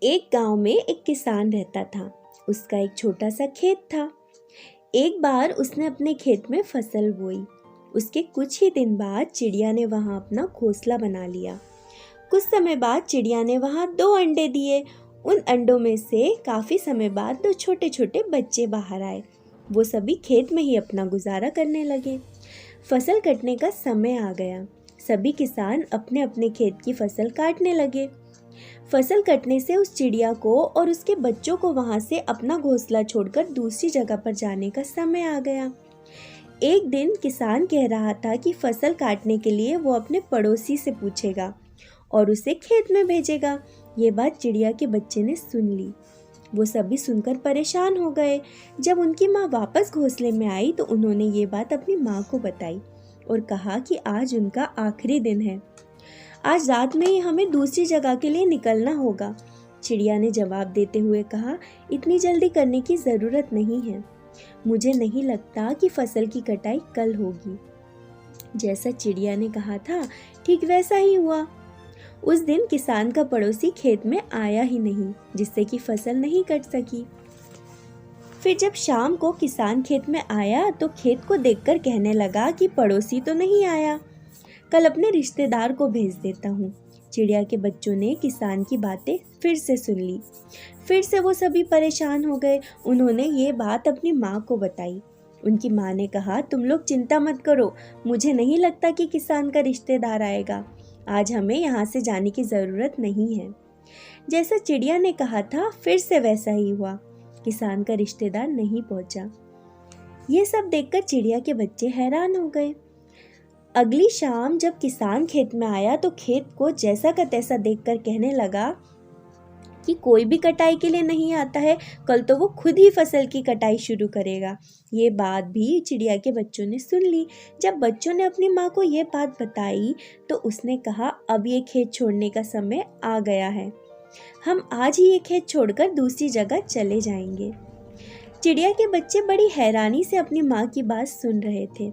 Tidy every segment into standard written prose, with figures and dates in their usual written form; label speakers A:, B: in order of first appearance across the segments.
A: एक गांव में एक किसान रहता था। उसका एक छोटा सा खेत था। एक बार उसने अपने खेत में फसल बोई। उसके कुछ ही दिन बाद चिड़िया ने वहां अपना घोंसला बना लिया। कुछ समय बाद चिड़िया ने वहां 2 अंडे दिए। उन अंडों में से काफी समय बाद 2 छोटे छोटे बच्चे बाहर आए। वो सभी खेत में ही अपना गुजारा करने लगे। फसल कटने का समय आ गया। सभी किसान अपने अपने खेत की फसल काटने लगे। फसल कटने से उस चिड़िया को और उसके बच्चों को वहां से अपना घोंसला छोड़कर दूसरी जगह पर जाने का समय आ गया। एक दिन किसान कह रहा था कि फसल काटने के लिए वो अपने पड़ोसी से पूछेगा और उसे खेत में भेजेगा। ये बात चिड़िया के बच्चे ने सुन ली। वो सभी सुनकर परेशान हो गए। जब उनकी माँ वापस घोंसले में आई तो उन्होंने ये बात अपनी माँ को बताई और कहा कि आज उनका आखिरी दिन है। आज रात में ही हमें दूसरी जगह के लिए निकलना होगा। चिड़िया ने जवाब देते हुए कहा, इतनी जल्दी करने की ज़रूरत नहीं है। मुझे नहीं लगता कि फसल की कटाई कल होगी। जैसा चिड़िया ने कहा था ठीक वैसा ही हुआ। उस दिन किसान का पड़ोसी खेत में आया ही नहीं, जिससे कि फसल नहीं कट सकी। फिर जब शाम को किसान खेत में आया तो खेत को देखकर कहने लगा कि पड़ोसी तो नहीं आया, कल अपने रिश्तेदार को भेज देता हूँ। चिड़िया के बच्चों ने किसान की बातें फिर से सुन ली। फिर से वो सभी परेशान हो गए। उन्होंने ये बात अपनी माँ को बताई। उनकी माँ ने कहा, तुम लोग चिंता मत करो, मुझे नहीं लगता कि किसान का रिश्तेदार आएगा। आज हमें यहाँ से जाने की ज़रूरत नहीं है। जैसा चिड़िया ने कहा था फिर से वैसा ही हुआ। किसान का रिश्तेदार नहीं पहुँचा। ये सब देखकर चिड़िया के बच्चे हैरान हो गए। अगली शाम जब किसान खेत में आया तो खेत को जैसा का तैसा देखकर कहने लगा कि कोई भी कटाई के लिए नहीं आता है, कल तो वो खुद ही फसल की कटाई शुरू करेगा। ये बात भी चिड़िया के बच्चों ने सुन ली। जब बच्चों ने अपनी माँ को ये बात बताई तो उसने कहा, अब ये खेत छोड़ने का समय आ गया है। हम आज ही ये खेत छोड़कर दूसरी जगह चले जाएंगे। चिड़िया के बच्चे बड़ी हैरानी से अपनी माँ की बात सुन रहे थे।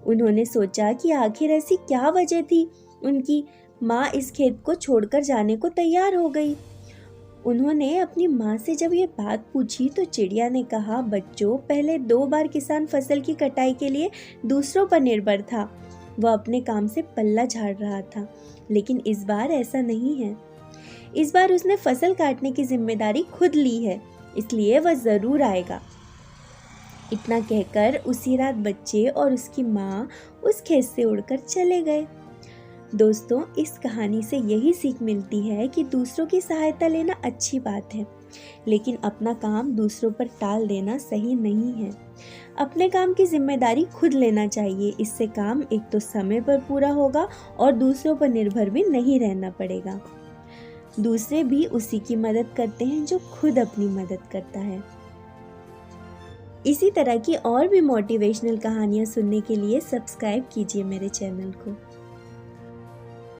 A: उन्होंने सोचा कि आखिर ऐसी क्या वजह थी उनकी माँ इस खेत को छोड़कर जाने को तैयार हो गई। उन्होंने अपनी माँ से जब ये बात पूछी तो चिड़िया ने कहा, बच्चों, पहले 2 बार किसान फसल की कटाई के लिए दूसरों पर निर्भर था। वह अपने काम से पल्ला झाड़ रहा था, लेकिन इस बार ऐसा नहीं है। इस बार उसने फसल काटने की जिम्मेदारी खुद ली है, इसलिए वह ज़रूर आएगा। इतना कहकर उसी रात बच्चे और उसकी माँ उस खेत से उड़कर चले गए। दोस्तों, इस कहानी से यही सीख मिलती है कि दूसरों की सहायता लेना अच्छी बात है, लेकिन अपना काम दूसरों पर टाल देना सही नहीं है। अपने काम की जिम्मेदारी खुद लेना चाहिए। इससे काम एक तो समय पर पूरा होगा और दूसरों पर निर्भर भी नहीं रहना पड़ेगा। दूसरे भी उसी की मदद करते हैं जो खुद अपनी मदद करता है। इसी तरह की और भी मोटिवेशनल कहानियाँ सुनने के लिए सब्सक्राइब कीजिए मेरे चैनल को।